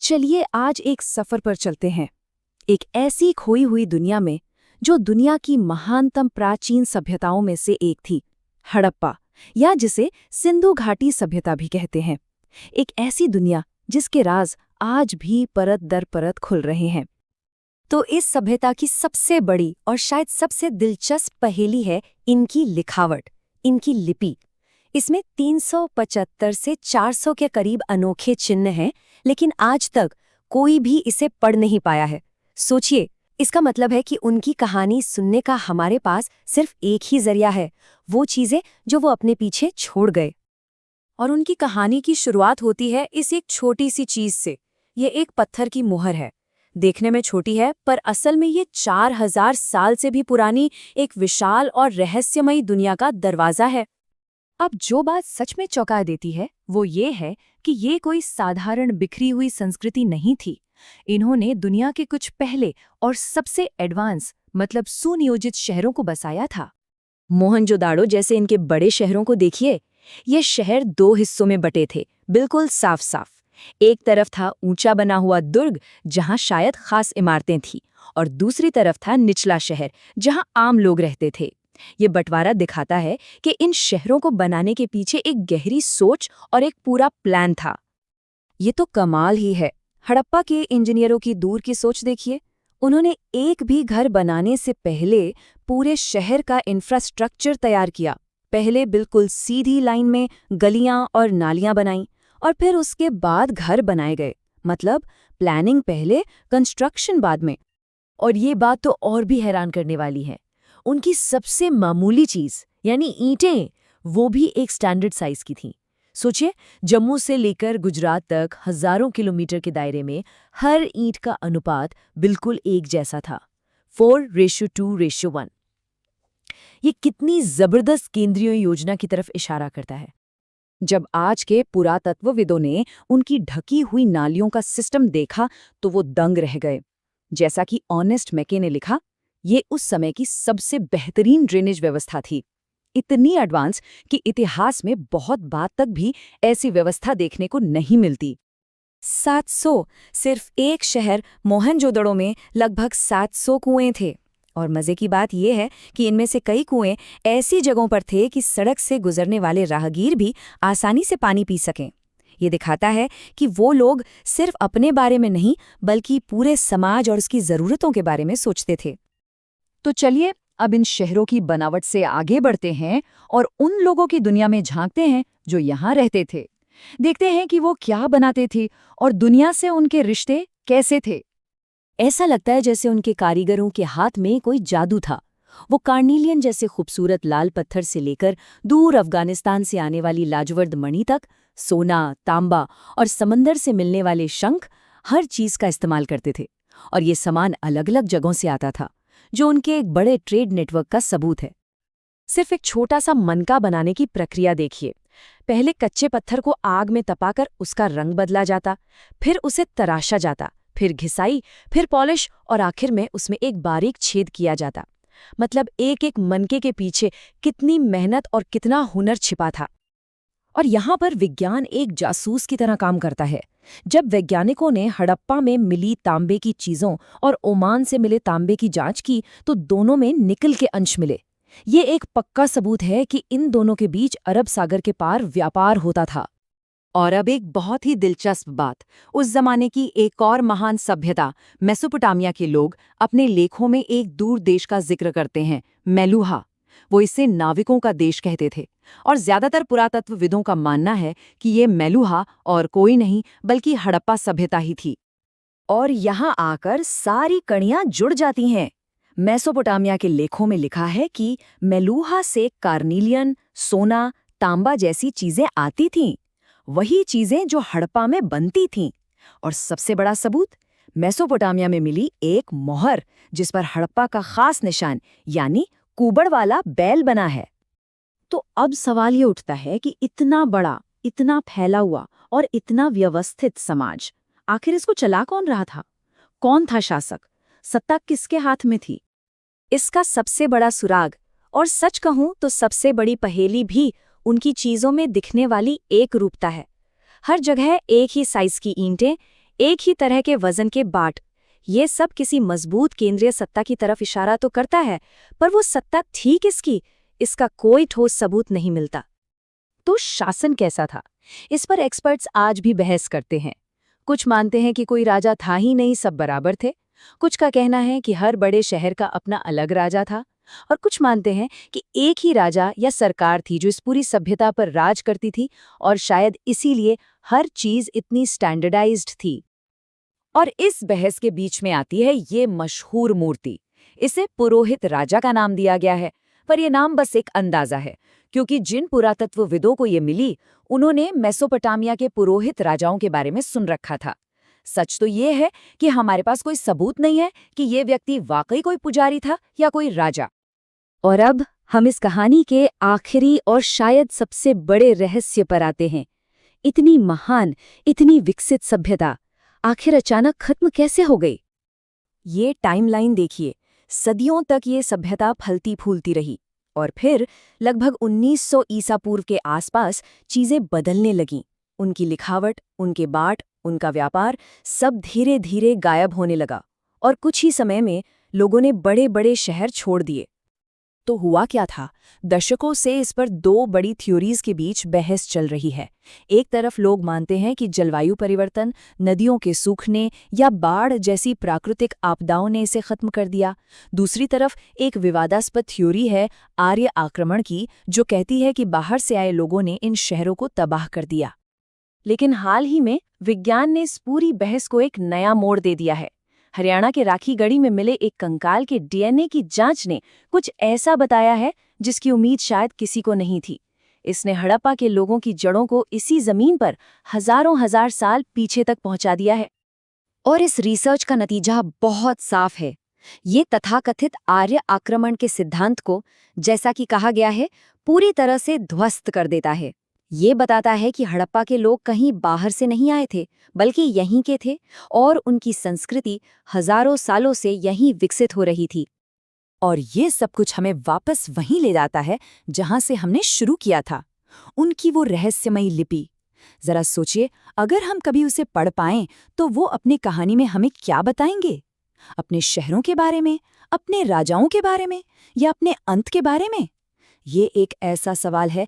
चलिए आज एक सफर पर चलते हैं, एक ऐसी खोई हुई दुनिया में जो दुनिया की महानतम प्राचीन सभ्यताओं में से एक थी, हड़प्पा, या जिसे सिंधु घाटी सभ्यता भी कहते हैं। एक ऐसी दुनिया जिसके राज आज भी परत दर परत खुल रहे हैं। तो इस सभ्यता की सबसे बड़ी और शायद सबसे दिलचस्प पहेली है इनकी लिखावट, इनकी लिपि। इसमें 375 से 400 के करीब अनोखे चिन्ह हैं, लेकिन आज तक कोई भी इसे पढ़ नहीं पाया है। सोचिए, इसका मतलब है कि उनकी कहानी सुनने का हमारे पास सिर्फ एक ही जरिया है, वो चीजें जो वो अपने पीछे छोड़ गए। और उनकी कहानी की शुरुआत होती है इस एक छोटी सी चीज से। ये एक पत्थर की मुहर है। देखने में छोटी है, पर असल में ये 4000 साल से भी पुरानी एक विशाल और रहस्यमयी दुनिया का दरवाजा है। अब जो बात सच में चौंका देती है वो ये है कि ये कोई साधारण बिखरी हुई संस्कृति नहीं थी। इन्होंने दुनिया के कुछ पहले और सबसे एडवांस मतलब सुनियोजित शहरों को बसाया था। मोहनजोदाड़ो जैसे इनके बड़े शहरों को देखिए। ये शहर 2 हिस्सों में बटे थे, बिल्कुल साफ साफ। एक तरफ था ऊंचा बना हुआ दुर्ग जहां शायद खास इमारतें थीं, और दूसरी तरफ था निचला शहर जहां आम लोग रहते थे। ये बंटवारा दिखाता है कि इन शहरों को बनाने के पीछे एक गहरी सोच और एक पूरा प्लान था। ये तो कमाल ही है। हड़प्पा के इंजीनियरों की दूर की सोच देखिए। उन्होंने एक भी घर बनाने से पहले पूरे शहर का इंफ्रास्ट्रक्चर तैयार किया। पहले बिल्कुल सीधी लाइन में गलियां और नालियां बनाईं, और फिर उसके बाद घर बनाए गए। मतलब प्लानिंग पहले, कंस्ट्रक्शन बाद में। और ये बात तो और भी हैरान करने वाली है, उनकी सबसे मामूली चीज यानी ईंटें, वो भी एक स्टैंडर्ड साइज की थीं। सोचिए, जम्मू से लेकर गुजरात तक हजारों किलोमीटर के दायरे में हर ईंट का अनुपात बिल्कुल एक जैसा था, 4:2:1। ये कितनी जबरदस्त केंद्रीय योजना की तरफ इशारा करता है। जब आज के पुरातत्वविदों ने उनकी ढकी हुई नालियों का सिस्टम देखा तो वो दंग रह गए। जैसा कि ऑनेस्ट मैके ने लिखा, ये उस समय की सबसे बेहतरीन ड्रेनेज व्यवस्था थी। इतनी एडवांस कि इतिहास में बहुत बाद तक भी ऐसी व्यवस्था देखने को नहीं मिलती। 700, सिर्फ एक शहर मोहनजोदड़ो में लगभग 700 कुएं थे। और मजे की बात यह है कि इनमें से कई कुएं ऐसी जगहों पर थे कि सड़क से गुजरने वाले राहगीर भी आसानी से पानी पी सकें। ये दिखाता है कि वो लोग सिर्फ अपने बारे में नहीं, बल्कि पूरे समाज और उसकी ज़रूरतों के बारे में सोचते थे। तो चलिए अब इन शहरों की बनावट से आगे बढ़ते हैं और उन लोगों की दुनिया में झांकते हैं जो यहाँ रहते थे। देखते हैं कि वो क्या बनाते थे और दुनिया से उनके रिश्ते कैसे थे। ऐसा लगता है जैसे उनके कारीगरों के हाथ में कोई जादू था। वो कार्नीलियन जैसे खूबसूरत लाल पत्थर से लेकर दूर अफगानिस्तान से आने वाली लाजवर्द मणि तक, सोना, तांबा और समंदर से मिलने वाले शंख, हर चीज का इस्तेमाल करते थे। और ये सामान अलग अलग जगहों से आता था, जो उनके एक बड़े ट्रेड नेटवर्क का सबूत है। सिर्फ एक छोटा सा मनका बनाने की प्रक्रिया देखिए। पहले कच्चे पत्थर को आग में तपाकर उसका रंग बदला जाता, फिर उसे तराशा जाता, फिर घिसाई, फिर पॉलिश, और आखिर में उसमें एक बारीक छेद किया जाता। मतलब एक एक मनके के पीछे कितनी मेहनत और कितना हुनर छिपा था। और यहाँ पर विज्ञान एक जासूस की तरह काम करता है। जब वैज्ञानिकों ने हड़प्पा में मिली तांबे की चीजों और ओमान से मिले तांबे की जांच की तो दोनों में निकल के अंश मिले। ये एक पक्का सबूत है कि इन दोनों के बीच अरब सागर के पार व्यापार होता था। और अब एक बहुत ही दिलचस्प बात, उस जमाने की एक और महान सभ्यता मेसोपोटामिया के लोग अपने लेखों में एक दूर देश का जिक्र करते हैं, मेलुहा। वो इसे नाविकों का देश कहते थे, और ज्यादातर पुरातत्वविदों का मानना है कि ये मेलुहा और कोई नहीं बल्कि हड़प्पा सभ्यता ही थी। और यहाँ आकर सारी कड़ियां जुड़ जाती हैं। मेसोपोटामिया के लेखों में लिखा है कि मेलुहा से कार्नीलियन, सोना, तांबा जैसी चीजें आती थीं, वही चीजें जो हड़प्पा में बनती थीं। और सबसे बड़ा सबूत, मेसोपोटामिया में मिली एक मोहर जिस पर हड़प्पा का खास निशान यानी कुबड़ वाला बैल बना है। तो अब सवाल ये उठता है कि इतना बड़ा, इतना फैला हुआ और इतना व्यवस्थित समाज, आखिर इसको चला कौन रहा था? कौन था शासक? सत्ता किसके हाथ में थी? इसका सबसे बड़ा सुराग, और सच कहूं तो सबसे बड़ी पहेली भी, उनकी चीजों में दिखने वाली एक रूपता है। हर जगह एक ही साइज की ईंटें, एक ही तरह के वजन के बाट। ये सब किसी मजबूत केंद्रीय सत्ता की तरफ इशारा तो करता है, पर वो सत्ता थी किसकी, इसका कोई ठोस सबूत नहीं मिलता। तो शासन कैसा था? इस पर एक्सपर्ट्स आज भी बहस करते हैं। कुछ मानते हैं कि कोई राजा था ही नहीं, सब बराबर थे। कुछ का कहना है कि हर बड़े शहर का अपना अलग राजा था। और कुछ मानते हैं कि एक ही राजा या सरकार थी जो इस पूरी सभ्यता पर राज करती थी, और शायद इसीलिए हर चीज इतनी स्टैंडर्डाइज्ड थी। और इस बहस के बीच में आती है ये मशहूर मूर्ति। इसे पुरोहित राजा का नाम दिया गया है, पर यह नाम बस एक अंदाजा है, क्योंकि जिन पुरातत्वविदों को ये मिली, उन्होंने मेसोपोटामिया के पुरोहित राजाओं के बारे में सुन रखा था। सच तो ये है कि हमारे पास कोई सबूत नहीं है कि ये व्यक्ति वाकई कोई पुजारी था या कोई राजा। और अब हम इस कहानी के आखिरी और शायद सबसे बड़े रहस्य पर आते हैं। इतनी महान, इतनी विकसित सभ्यता आखिर अचानक खत्म कैसे हो गई? ये टाइमलाइन देखिए। सदियों तक ये सभ्यता फलती फूलती रही, और फिर लगभग 1900 ईसा पूर्व के आसपास चीजें बदलने लगीं। उनकी लिखावट, उनके बाट, उनका व्यापार सब धीरे धीरे गायब होने लगा, और कुछ ही समय में लोगों ने बड़े बड़े शहर छोड़ दिए। तो हुआ क्या था? दशकों से इस पर दो बड़ी थ्योरीज के बीच बहस चल रही है। एक तरफ लोग मानते हैं कि जलवायु परिवर्तन, नदियों के सूखने या बाढ़ जैसी प्राकृतिक आपदाओं ने इसे खत्म कर दिया। दूसरी तरफ एक विवादास्पद थ्योरी है आर्य आक्रमण की, जो कहती है कि बाहर से आए लोगों ने इन शहरों को तबाह कर दिया। लेकिन हाल ही में विज्ञान ने इस पूरी बहस को एक नया मोड़ दे दिया है। हरियाणा के राखीगढ़ी में मिले एक कंकाल के डीएनए की जांच ने कुछ ऐसा बताया है जिसकी उम्मीद शायद किसी को नहीं थी। इसने हड़प्पा के लोगों की जड़ों को इसी जमीन पर हजारों हजार साल पीछे तक पहुंचा दिया है। और इस रिसर्च का नतीजा बहुत साफ है। ये तथाकथित आर्य आक्रमण के सिद्धांत को, जैसा कि कहा गया है, पूरी तरह से ध्वस्त कर देता है। ये बताता है कि हड़प्पा के लोग कहीं बाहर से नहीं आए थे, बल्कि यहीं के थे, और उनकी संस्कृति हजारों सालों से यहीं विकसित हो रही थी। और ये सब कुछ हमें वापस वहीं ले जाता है जहां से हमने शुरू किया था, उनकी वो रहस्यमयी लिपि। जरा सोचिए, अगर हम कभी उसे पढ़ पाएं तो वो अपनी कहानी में हमें क्या बताएंगे? अपने शहरों के बारे में, अपने राजाओं के बारे में, या अपने अंत के बारे में? ये एक ऐसा सवाल है